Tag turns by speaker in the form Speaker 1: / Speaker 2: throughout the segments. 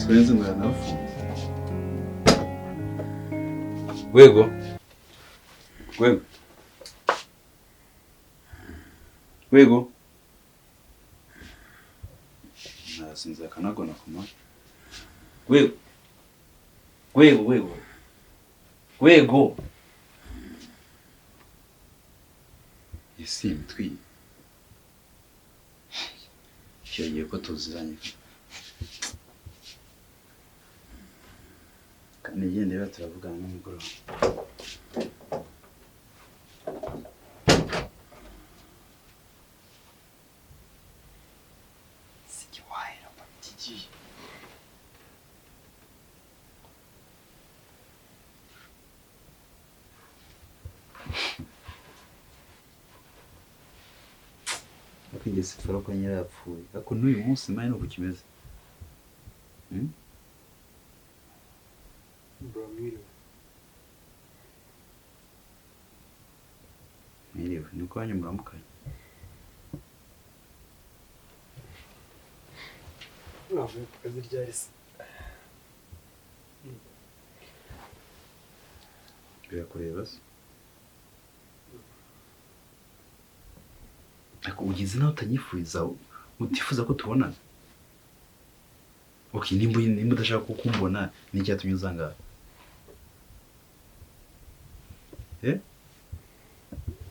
Speaker 1: Siwezi ngo yanafunze. Rwego. Rwego. Rwego. Nasinze akanagona kuma. Rwego. Rwego. Rwego. Isi mitwi. Cyagiye ko tuziranye. Kandi yende rero turavugana n'umugoroba. Sikiwaira patiji. Akigeze fara ko nyira yapfuye. Ako n'uyu munsi manye no kukimeze. Mwiriwe, nuko wanyu muramukanye.
Speaker 2: Navuye ku kazi ryari se?
Speaker 1: Birakureba se? Ako ugize nawe utanyifuriza, utifuza ko tubonana? Okay, nimba udashaka ko kumbona n'icyatumye uzanga.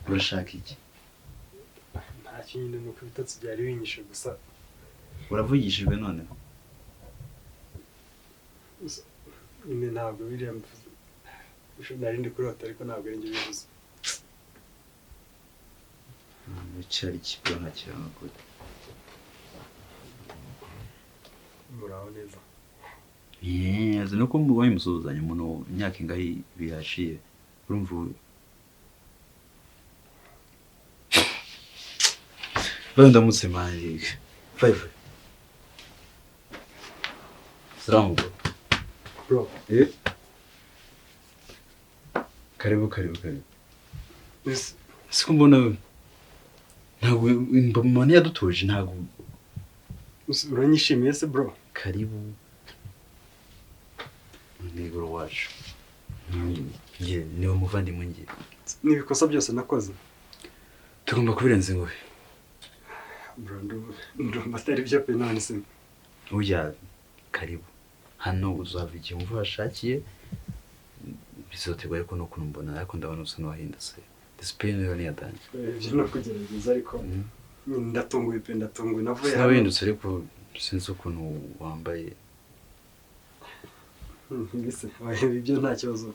Speaker 1: Urashaka iki?
Speaker 2: Nta kintu nuko ibitotsi byari binyishe gusa.
Speaker 1: Uravugishijwe none?
Speaker 2: Nyine ntabwo biriya mvuze. Nari ndi kurota ariko ntabwo ari njye bivuze.
Speaker 1: Cyari kibyo nta kiranga kuri.
Speaker 2: Muraho neza.
Speaker 1: Azi nuko mubonye musuzanya umuntu imyaka ingahe bihashiye. Urumva ndamutse mari 5. Salamu
Speaker 2: bro.
Speaker 1: Karibu. Yes. Siko mbona ntabwo mbamani yadutoje ntabwo.
Speaker 2: Uranyishimiye se bro?
Speaker 1: Karibu. Nigoro wacu. Niwe muvandimwe ngiye.
Speaker 2: N'ibikosa byose nakoze.
Speaker 1: Tugomba kubirenza ngo.
Speaker 2: Bro, ndumva atari byo pe none se.
Speaker 1: Oya, karibu. Hano uzava igihe umva washakiye. Bizotegwa ariko no kumbona ariko ndabona usa n'uwahindutse. Discipline rero ni yatanje.
Speaker 2: Ibyo no kugerageza ariko ndatunguye pe ndatunguye navuye
Speaker 1: hano. Wahindutse ariko sinzi ukuntu wambaye.
Speaker 2: Mbese ibyo nta kibazo.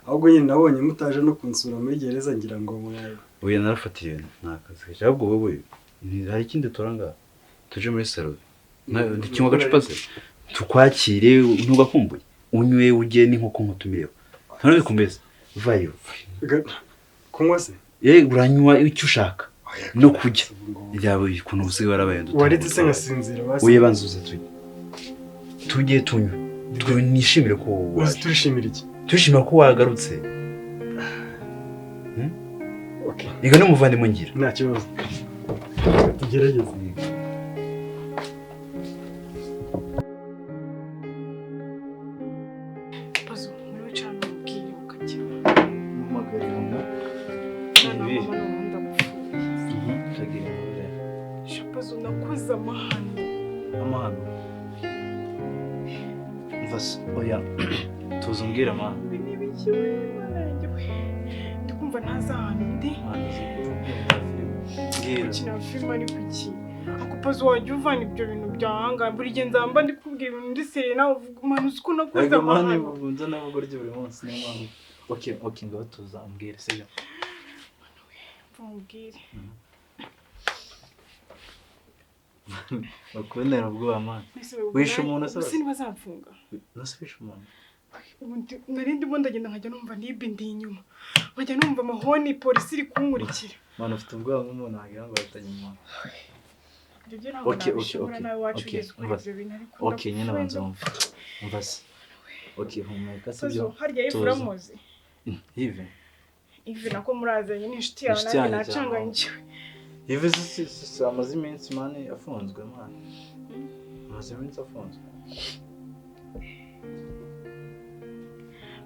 Speaker 2: Ahubwo nyine nabonye mutaje no kunsura muri gereza ngira ngo mwaye.
Speaker 1: Oya narafatiye nta kazi. Ahubwo wowe hari ikindi turanga tuje muri salo. Ndikimwa gacupa se. Tukwakire ntugakumbuye. Unywe uje ni nko nkutumireho. None bikumeze. Vayo.
Speaker 2: Kunywa se?
Speaker 1: Uranywa icyo ushaka. No kujya. Ryabo ikuntu ubusiga barabaye ndutse.
Speaker 2: Waretse se ngasinzira basi.
Speaker 1: Uye banzuze tujye tunywe. Nishimire ko
Speaker 2: waje. Turishimira iki?
Speaker 1: Turishimira ko wagarutse.
Speaker 2: Okay.
Speaker 1: Iga no muvandimwe ngira.
Speaker 2: Nta kibazo. Tugerageze.
Speaker 3: Pazo, muri cyane ubwire ukajya.
Speaker 1: Mumagarira.
Speaker 3: Ibi. Tagira muri. Shapazo nakoze amahano.
Speaker 1: Mvas oya. Tuzumbwira amahano.
Speaker 3: Binibiki we manenge we. Ndikumva ntaza ahantu ndi. Ukina filime ari kuki. Ako Pazo wajya uvana ibyo bintu byahanga buri gihe nzamba ndikubwira ibintu ndi seri nawe uvuga umwana uzi ko nakoze amahano.
Speaker 4: Ubunza n'abagoryi buri munsi niyo mpamvu. Okay ngo tuzambwire sibyo.
Speaker 3: Mvumubwire.
Speaker 4: bakubonera ubwoba mani. Wishe umuntu se?
Speaker 3: Ese ntibazamfunga?
Speaker 4: Nasubishe umuntu.
Speaker 3: Nari ndimo ndagenda nkajya numva nibe ndi inyuma. Nkajya numva amahoni polisi iri kunkurikira.
Speaker 4: Mani ufite ubwoba nk'umuntu wagira ngo aratanye umuntu. Okay, nyine banza wumva. Umva se. Okay, humeka sibyo.
Speaker 3: Harya y'ifuramuzi.
Speaker 4: Ive.
Speaker 3: Ive nako murazanye n'inshuti yawe nanjye nacanganyikiwe.
Speaker 4: Ive si amaze iminsi mani afunzwe mani. Amaze iminsi afunzwe.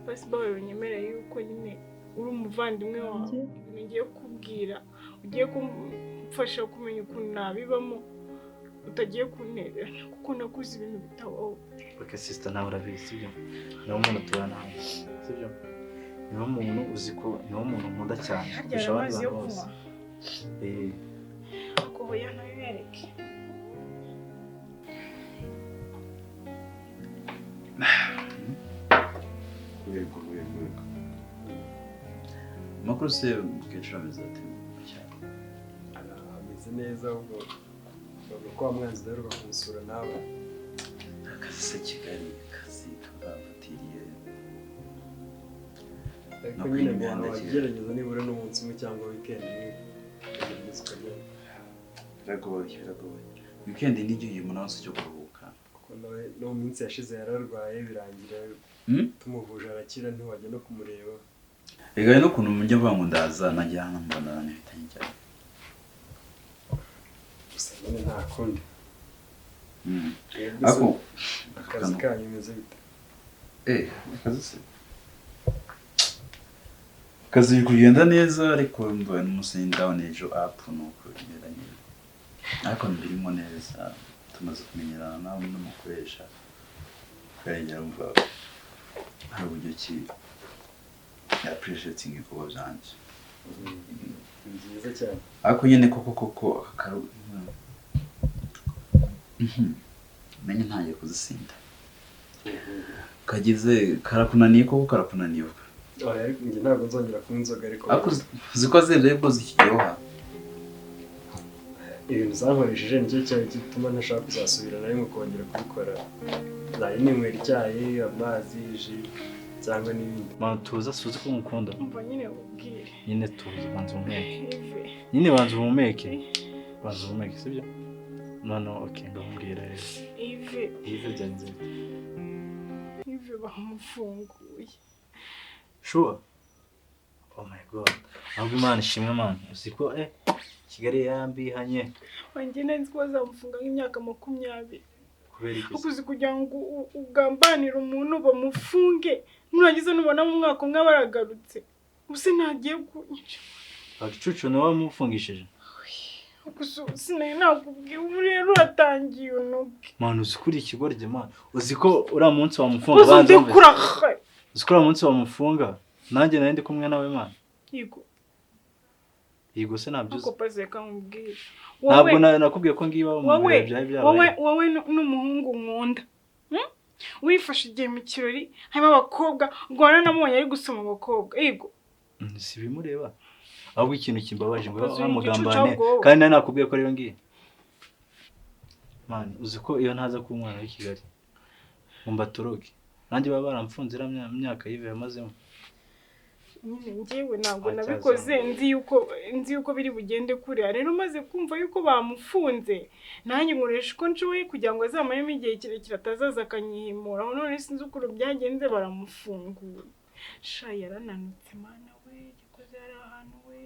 Speaker 3: Basi bawe unyemereye yuko nyine uri umuvandimwe wawe. Ngiye kubwira, ugiye kumfasha kumenya ukuntu nabibamo. Utagiye kuntererana kuko nakuze ibintu bitabaho.
Speaker 4: Okay sister, nawe urabizi sibyo? Niwo muntu tubana nawe sibyo? Niwo muntu uzi ko niwo muntu nkunda cyane kurusha abandi bantu bose.
Speaker 3: Ako hoya nayo yereke.
Speaker 1: Rwego. Makuru se mukecuru ameze ate cyane?
Speaker 2: Ameze neza ahubwo bavuga ko wamwanzi udaheruka kumusura nawe.
Speaker 1: Akazi se Kigali, akazi kabafatiriye.
Speaker 2: Ariko nyine wagerageza nibura n'umunsi umwe cyangwa weekend imwe ugerageza ukajyayo.
Speaker 1: Biragoye. Weekend ni igihe umuntu wese cyo kuruhuka.
Speaker 2: Kuko nawe no mu minsi yashize yararwaye birangira tumuvuje arakira ntiwajya no kumureba.
Speaker 1: Egaye no kuntu mujya vuga ngo ndaza najya hano mbona nifitanye cyane.
Speaker 2: Gusa nyine nta kundi.
Speaker 1: Ako
Speaker 2: akazi kanyu bimeze bite?
Speaker 1: Akazi se. Akazi biri kugenda neza ariko mbaye n'umusenyi down ejo up nuko bimeranye. Ariko mbirimo neza tumaze kumenyerana nawe n'umukoresha. Kayigera umva hari uburyo ki appreciating ibikorwa byanjye.
Speaker 2: Nziza cyane.
Speaker 1: Ariko nyine koko akaru menye ntagiye kuzisinda. Kagize karakunaniye koko karakunaniye.
Speaker 2: Ariko njye ntabwo nzongera kunywa inzoga ariko.
Speaker 1: Ariko ziko zebye bwo zikiryoha.
Speaker 2: Ibintu zankoresheje nicyo cyari gituma ntashaka kuzasubira na rimwe kongera kubikora. Nari ninywera icyayi, amazi, ji cyangwa n'ibindi.
Speaker 4: Mani tuza suzi ko mukunda.
Speaker 3: Umva nyine ubwire.
Speaker 4: Nyine tuza banza umumeke. Nyine banza umumeke. Banza umumeke sibyo? None okay ndamubwira rero. Ive byanze.
Speaker 3: Ive bamufunguye.
Speaker 4: Sure. Oh my god. Ahubwo Imana ishimwe mani. Uziko Kigali yambihanye.
Speaker 3: Wanjye nzi ko bazamufunga nk'imyaka 20.
Speaker 4: Kubera iki?
Speaker 3: Ukuzi kugira ngo ugambanire umuntu bamufunge. Nurangiza nubona mu mwaka umwe baragarutse. Ubuse ntagiye kunyica.
Speaker 4: Agicucu nawe wamufungishije.
Speaker 3: Sinaye nakubwiye ubu rero uratangiye unuke.
Speaker 4: Mani uzikuri ikigorye mani. Uziko uriya munsi wamufunga
Speaker 3: banza umve.
Speaker 4: Uziko uriya munsi wamufunga. Nanjye nari ndi kumwe nawe mani. Yego se nabyuze.
Speaker 3: Uko paze kamubwira.
Speaker 4: Ntabwo nakubwiye ko ngiba mu bihe byawe byabaye.
Speaker 3: Wowe n'umuhungu nkunda. Wifashe igihe mu kirori harimo abakobwa rwana namubonye ari gusoma abakobwa. Yego.
Speaker 4: Si bimureba. Ahubwo ikintu kimbabaje ngo amugambane kandi nari nakubwiye ko rero ngiye. Mani uziko iyo ntaza ku mwana w'i Kigali. Mbatoroke. Nanjye baba baramfunzira imyaka yive yamazemo.
Speaker 3: Nyine ngewe ntabwo nabikoze nzi yuko biri bugende kure. Rero maze kumva yuko bamufunze nanjye nkoresha uko nshoboye kugira ngo azamayemo igihe kirekire atazaza akanyihimura. None sinzi uko byagenze baramufungura. Sha yarananutse mana we gikoze ari ahantu we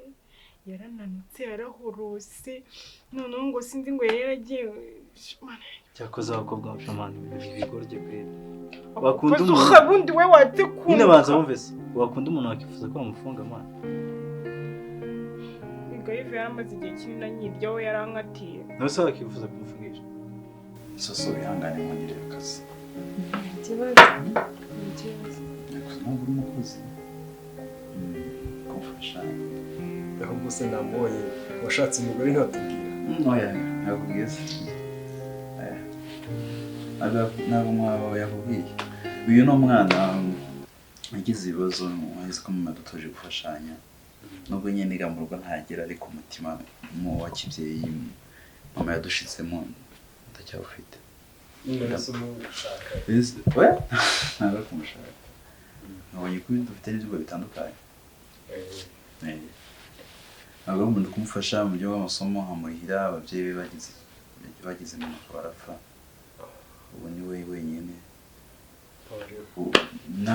Speaker 3: yarananutse yarahorose none ngo sinzi ngo yaragiye mana
Speaker 4: cyakoze abakobwa b'amani bigorye kwera.
Speaker 3: Bakunda umuntu we watse ku
Speaker 4: nyine banza wumvise wakunda umuntu wakifuza ko bamufunga amani.
Speaker 3: Igayive yamaze igihe kinini anyiryaho yarankatiye.
Speaker 4: Nawe se wakifuza kumufungisha?
Speaker 1: Soso bihangane mwongere akazi.
Speaker 3: Ikibazo.
Speaker 1: Ntabwo umukozi. Kumfasha.
Speaker 2: Ahubwo se namubonye washatse umugore ntatubwira.
Speaker 1: Oya, nakubwiye se. Ntabwo mwaba yakubwiye. Uyu ni umwana yagize ibibazo wahise ko mama dutoje gufashanya. Nubwo nyine niga mu rugo ntagera ariko umutima wa kibyeyi mama yadushitsemo ndacyawufite
Speaker 2: n'amasomo ushaka
Speaker 1: we ntabwo kumushaka nabonye ko dufite n'ibyumba bitandukanye ntabwo ari umuntu kumufasha mu buryo bw'amasomo nkamuhira ababyeyi be bagize impanuka barapfa ubu ni we wenyine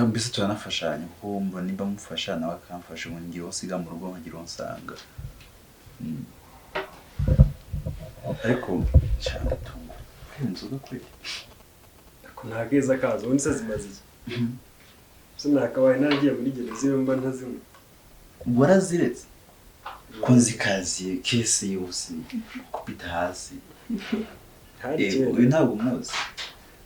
Speaker 1: mbese turanafashanya kuko mbona nimba mufasha nawe akamfasha ngo ngira uwo nsiga mu rugo nkagira uwo nsanga ariko cyane tungo inzoga kweli
Speaker 2: ariko nta keza kazo ubundi se zimaze iki so nakabaye naragiye muri gereza iyo mba ntazinywa
Speaker 1: waraziretse ko nzikaziye kese yose kubita hasi uyu ntabwo umuzi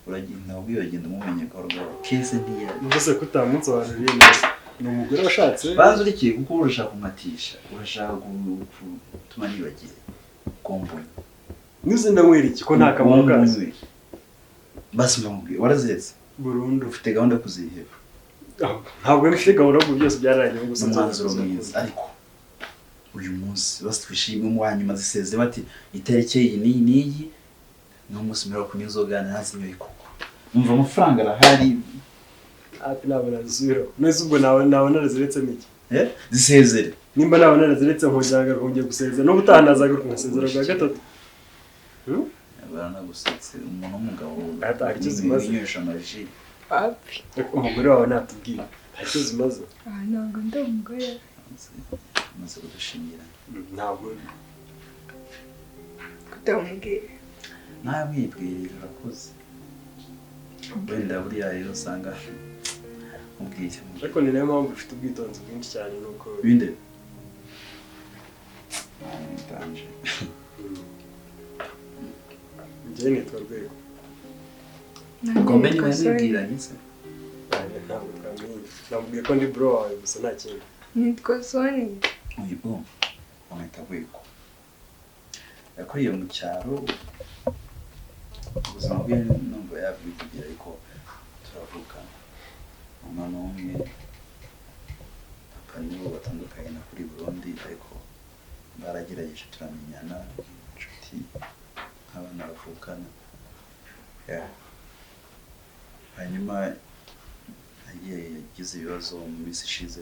Speaker 1: uragenda ubwiyagenda umumenye gahoro gahoro kese ntiyari
Speaker 2: mbese ko utamunsobanuriye neza ni umugore washatse
Speaker 1: bazi urikiye kuko urashaka kumatisha urashaka gutuma nibagiye kombona
Speaker 2: nize ndamwera iki ko nta kamaro kazo
Speaker 1: basi mbamubwiye waraziretse
Speaker 2: burundu
Speaker 1: ufite gahunda yo kuziheba
Speaker 2: ntabwo mfite gahunda yo byose byararangiye gusa
Speaker 1: umwanzuro mwiza ariko uyu munsi basi twishimye mu wanyuma ziseze bati itariki iyi n'iyi n'umunsi mbere kunywa inzoga ntazinyoye koko umva amafaranga arahari
Speaker 2: ati ntabwo nazisubiraho nese ubwo nawe naraziretse miki
Speaker 1: zisezere
Speaker 2: nimba nawe naraziretse nkongera kongera gusezera n'ubutaha nazagaruka ngasezera bwa gatatu
Speaker 1: baranagusetse umuntu w'umugabo
Speaker 2: hari icyo zimaze
Speaker 1: inywesha amaji
Speaker 2: umugore wawe natubwira hari icyo zimaze
Speaker 5: ntabwo ndi umugore
Speaker 1: amaze kudushingira
Speaker 2: ntabwo
Speaker 5: kutamubwira
Speaker 1: ntamwibwirira urakoze wenda buriya rero usanga mubwiye
Speaker 2: ariko ni nayo mpamvu ufite ubwitonzi bwinshi cyane nuko
Speaker 1: binde ndanje
Speaker 2: njyewe nitwa Rwego
Speaker 1: kombe niba nibwiranye se
Speaker 2: ntabwo twamenye namubwiye ko ndi bro wawe gusa nta kintu
Speaker 5: nitwa Soni
Speaker 1: uyu bamwita Rwego yakuriye mu cyaro ubuzima bwe numva yabwivugira ariko turavukana mama n'umwe papa nibo batandukanye na kuri Burundi ariko baragerageje turamenyana inshuti nk'abana bavukana hanyuma yagize ibibazo mu minsi ishize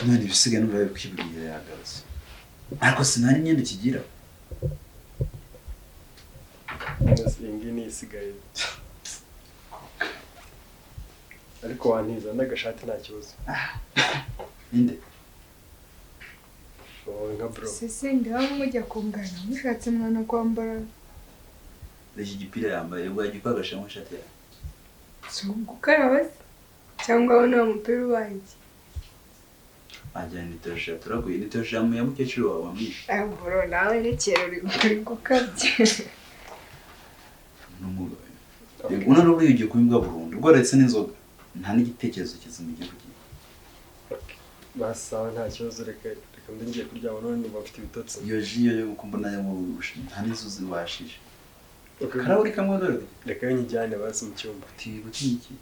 Speaker 1: none ibisigaye numva yakwibwira yagarutse ariko sinari imyenda kigira
Speaker 2: iyi ngiyi ni isigaye ariko wantiza n'agashati nta kibazo
Speaker 1: ninde
Speaker 2: wowe nka bro
Speaker 5: sisi ndabona mujya kungana mushatse mwana kwambara
Speaker 1: iki gipira yambaye ubwo yagikwa agashamo ishati yawe
Speaker 5: si ugukaraba se cyangwa abona uwo mupira ubaye iki
Speaker 1: ajyana nitosha turaguye nitosha ya mukecuru wawe wamwishe
Speaker 5: bro nawe n'ikero uri gukabye
Speaker 1: una n'ubwo ugiye kubimbwa burundu rwaretse n'inzoga nta n'igitekerezo kizima igihugu
Speaker 2: basawa nta kibazo reka mbe ngiye kuryama none numva mfite ibitotsi
Speaker 1: iyo ji yo kumbona nta n'izo zibashije karahuri kamwe dore
Speaker 2: reka yo nyijyane basi mu cyumba
Speaker 1: gutinya iki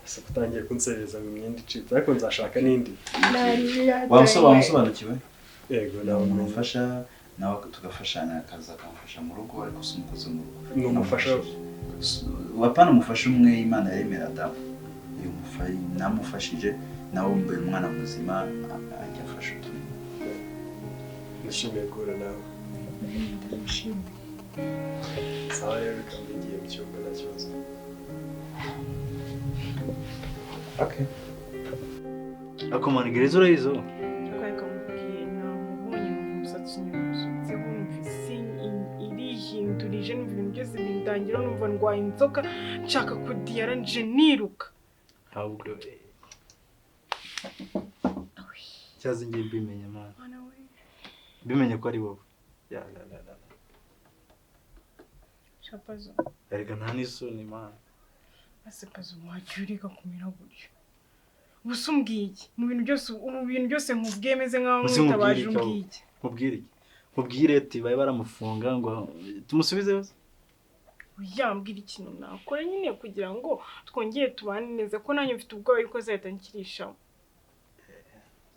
Speaker 2: ese kutangiye kunsereza mu myenda icitse ariko nzashaka n'indi
Speaker 1: wamusobanukiwe
Speaker 2: yego
Speaker 1: nawe umufasha nawe tugafashanya akazi akamufasha mu rugo ariko si umukozi mu rugo
Speaker 2: ni umufasha
Speaker 1: wapana umufasha umwe Imana yaremera Adamu namufashije nawe mbere umwana muzima ajya afasha utuntu
Speaker 2: nishimiye guhura nawe sawa rero reka mbe ngiye mu cyumba nta kibazo
Speaker 1: okay
Speaker 4: akomana gereza urayizo
Speaker 3: twari kamubwiye namubonye umusatsi unyuzutse wumvise irihindurije numva ibintu byose bindangira numva ndwaye inzoka nshaka kudiyara nje niruka
Speaker 4: ahubwo cyazi ngiye mbimenye mana mbimenye ko ari wowe
Speaker 3: shapazo
Speaker 4: erega nta n'isoni mana
Speaker 3: ase pazo wajya ureka kumera gutyo gusa umbwiye mu bintu byose nkubwiye meze nkaho mutabaje umbwiye
Speaker 4: mubwire ati baye baramufunga ngo tumusubize yose
Speaker 3: yambwira ikintu nakora nyine kugira ngo twongere tubane neza ko nanjye mfite ubwoba yuko azahita nkirishaho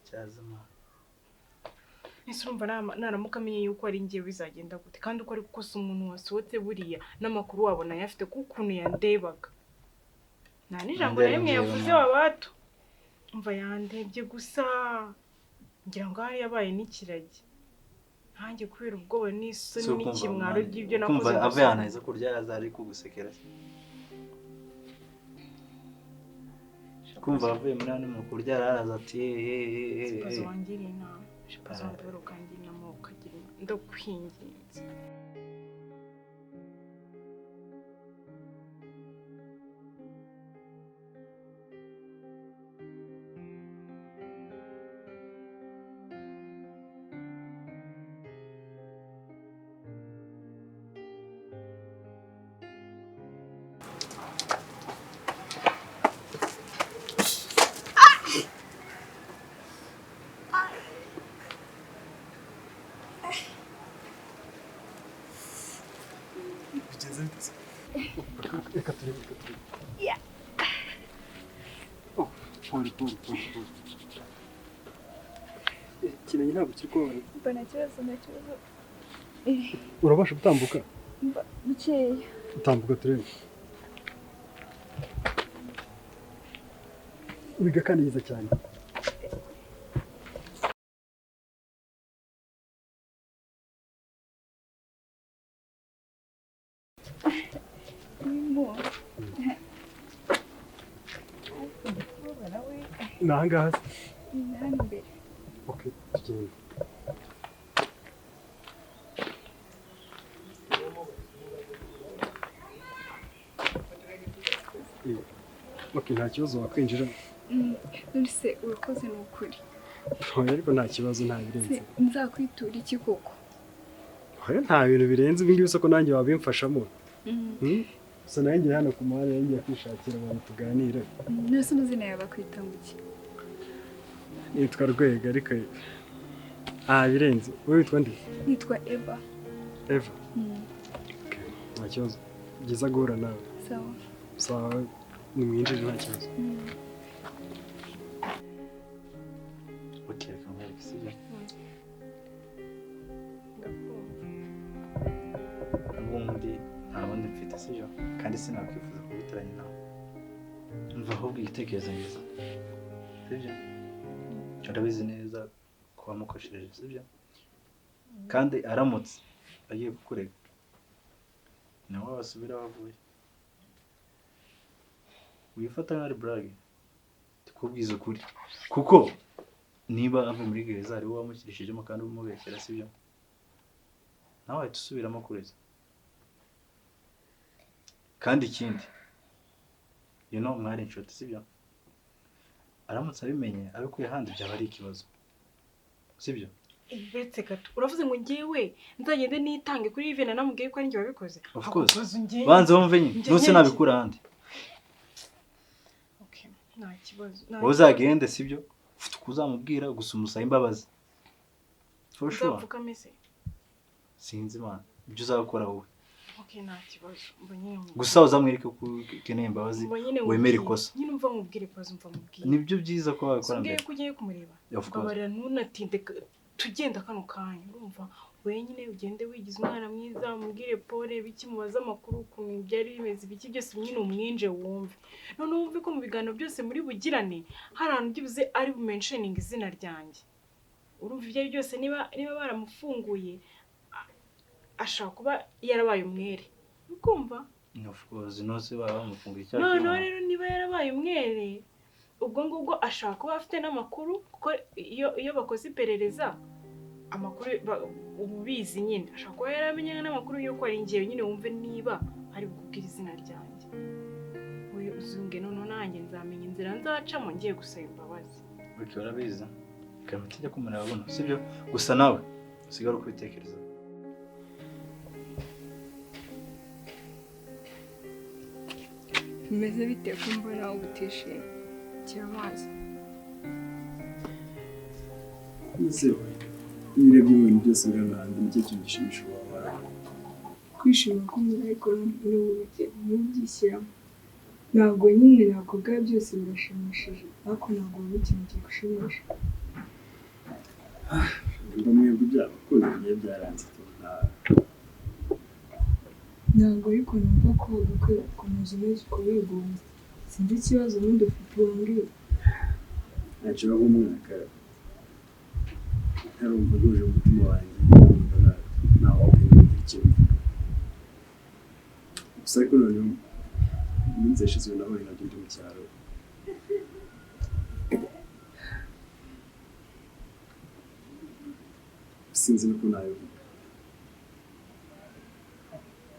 Speaker 4: cyazima
Speaker 3: ese urumva naramuka amenye yuko ari njye bizagenda gute kandi uko ari gukosa umuntu wasohotse buriya n'amakuru wabona yafite kukuntu yandebaga nta n'ijambo na rimwe yavuze wabato umva yandebye gusa ngira ngo hari yabaye n'ikiragi nanjye kubera ubwoba n'isoni n'ikimwaro by'ibyo nakoze
Speaker 4: kumva ave yanaheze kurya yazari kugusekera kumva avuye muri hano mu kurya araza ati
Speaker 3: ikibazo wangiriye inama ikibazo wambere ukangira inama ukagira ndakwinginze
Speaker 2: Reka turebe. Pole. Kirenge ntabwo kiri kubabara.
Speaker 5: Mbona kibazo na kibazo.
Speaker 2: Urabasha gutambuka?
Speaker 5: Bukeya.
Speaker 2: Utambuka turebe. Wiga kandi yiza cyane. Nahangaha se?
Speaker 5: Hano imbere.
Speaker 2: Okay, tugenda. Okay, nta kibazo wakwinjira.
Speaker 5: Nonese urakoze ni ukuri.
Speaker 2: Oya ariko nta kibazo nta birenze.
Speaker 5: Nzakwitura iki koko?
Speaker 2: Oya nta bintu birenze ibi ngibi ko nanjye wabimfashamo. Gusa nanjye hano ku muhanda yangiye kwishakira abantu tuganire.
Speaker 5: Nonese amazina yawe bakwita ngo iki?
Speaker 2: Nitwa Rwego ariko birenze. Wowe witwa nde?
Speaker 5: Nitwa Eva.
Speaker 2: Eva? Nta kibazo. Byiza guhura nawe.
Speaker 5: Sawa.
Speaker 2: Sawa, nimwinjire nta kibazo.
Speaker 4: Okay, kamera sibyo. Ubundi nta bundi mfite sibyo kandi sinakwifuza kubitiranya nawe. Mva ahubwo igitekerezo neza. Sibyo? Urabizi neza ko wamukoshereje sibyo? Kandi aramutse agiye kukurega nawe wasubira wavuye. Wifata nk'ari brage tukubwiza ukuri kuko niba ava muri gereza ari wowe wamushyirishijemo kandi umubeshyera sibyo nawe ahita usubiramo kureza. Kandi ikindi mwari inshuti sibyo aramutse abimenye abikuye ahandi byaba ari ikibazo sibyo.
Speaker 3: Betse gato uravuze ngo ngewe nzagende nitange kuri Ivena namubwiye ko ari njye wabikoze.
Speaker 4: Of course banze wumve nyine nose nabikura ahandi.
Speaker 3: Okay nta kibazo.
Speaker 4: Uzagende sibyo ufite kuzamubwira gusa umusaba imbabazi. For sure.
Speaker 3: Uzavuga mese.
Speaker 4: Sinzi man ibyo uzakora wowe.
Speaker 3: Okay nta kibazo. Mbonye
Speaker 4: gusa uzamwereke ko ukeneye imbabazi wemere ikosa.
Speaker 3: Nyine umva mubwire ikosa umva mubwire.
Speaker 4: Nibyo byiza ko wakora mbere.
Speaker 3: Ngiye kugiye kumureba. Ukabarira ntunatinde tugenda kano kanya urumva wenyine ugende wigize umwana mwiza umubwire Pole biki mubaza amakuru ukuntu byari bimeze biki byose nyine umwinje wumve none wumve ko mu biganiro byose muri bugirane hari ahantu byibuze ari bumentioning izina ryanjye urumva ibyo byose niba baramufunguye ashaka kuba yarabaye umwere ukumva.
Speaker 4: Of course nose bamufunguye cyane.
Speaker 3: No rero niba yarabaye umwere ubwo ngubwo ashaka kuba afite n'amakuru kuko iyo bakoze iperereza amakuru ubizi nyine ashaka kuba yaramenye n'amakuru yuko ari ngiye nyine wumve niba ari bukubwira izina ryanjye we uzunge none nanjye nzamenya inzira nzacamo ngiye gusaba imbabazi.
Speaker 4: Okay urabizi kamutijya kumara abona sibyo gusa nawe usigara ukubitekereza.
Speaker 5: Bimeze bite ko mbona ubutishimye? Kiramazi.
Speaker 2: Nizewe. Ibirebye ibintu byose biranahandi nicyo kintu gishimisha wabara.
Speaker 5: Kwishima k'umuntu ariko n'ubyishyiramo. Ntabwo nyine nakubwa byose birashimishije ariko ntabwo ari ikintu kigushimisha.
Speaker 2: ngo mwebwe byabakunda bigiye byaranze
Speaker 5: ntabwo ariko numva ko wagakwiye gukomeza umeze uko wigunze sinzi ikibazo ubundi ufite wambwira
Speaker 2: ntacyo nk'umwaka ntarumva ntuje umutima wanjye nkumva nawe wakwemera ikintu gusa ariko noneho iminsi yashize nahuye nabyo ndi mu cyaro sinzi nuko nabivuga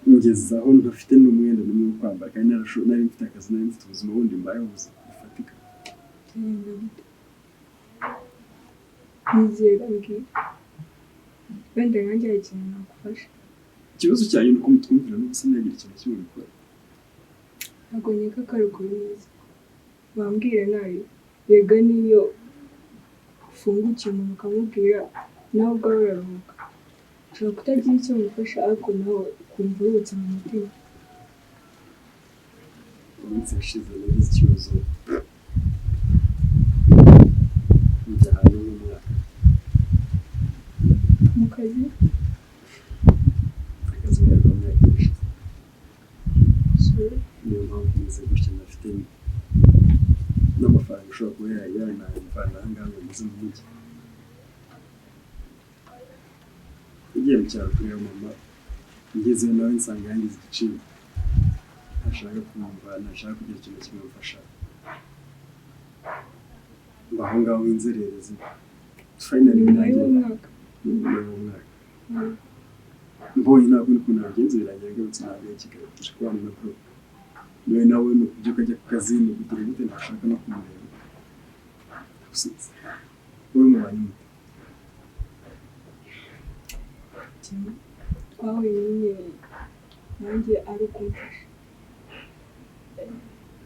Speaker 2: ngeze aho ntafite n'umwenda n'umwe wo kwambara kandi nari mfite akazi nari mfite ubuzima bundi mbayeho bufatika
Speaker 5: nizera mbwira wenda nanjye hari ikintu nagufasha
Speaker 2: ikibazo cyanjye ni uko mutwumvira n'ubu sinagira ikintu kimwe gukora
Speaker 5: ntabwo nkeka ko ari ukuri neza wambwira nayo rega niyo ufungukiye umuntu ukamubwira nawe ubwawe uraruhuka ushobora kutagira icyo umufasha ariko nawe ukumva uruhutse mu mutima
Speaker 2: iminsi yashize nagize ikibazo njya ahantu nk'umwaka
Speaker 5: mu kazi
Speaker 2: akazi gaherwa mu myaka yashize
Speaker 5: sorry
Speaker 2: niyo mpamvu meze gutya ndafite n'amafaranga ushobora kuba yayajyana ayavana aha ngaha ngo ngeze mu mujyi ugiye mu cyaro kureba mama ngezeyo nawe nsanga yangize igiciro ntashaka kumva ntashaka kugira ikintu kimufasha ngo aho ngaho w'inzererezi finally birangiye nyuma y'umwaka mbonye ntabwo uri kuntu nabigenza birangira ngarutse ntabwo ya Kigali tuje kubana na bro niwe nawe ni ukubyuka ajya ku kazi ni ukugira gute ntashaka no kumureba gusize wowe mubanye mute
Speaker 5: twahuye nyine nanjye ari ukumfasha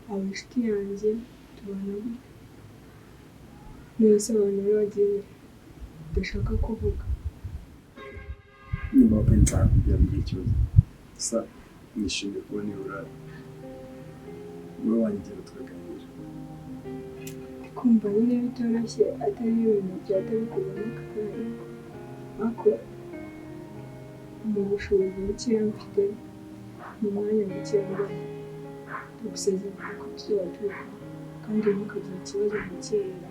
Speaker 5: aba inshuti yanjye tubana gutya mwese abantu rero bagiye udashaka kuvuga
Speaker 2: nimba wapfa nzakubwira mbwira ikibazo gusa nishimiye kuba nibura wowe wanyegera tukaganira
Speaker 5: kumva nyine bitoroshye atari ibintu byatabikuzamo akagari ariko mu bushobozi bukeya mfite mu mwanya mukeya mbona ndagusezeranya ko tuzaba turi kandi ntukagire ikibazo mukerera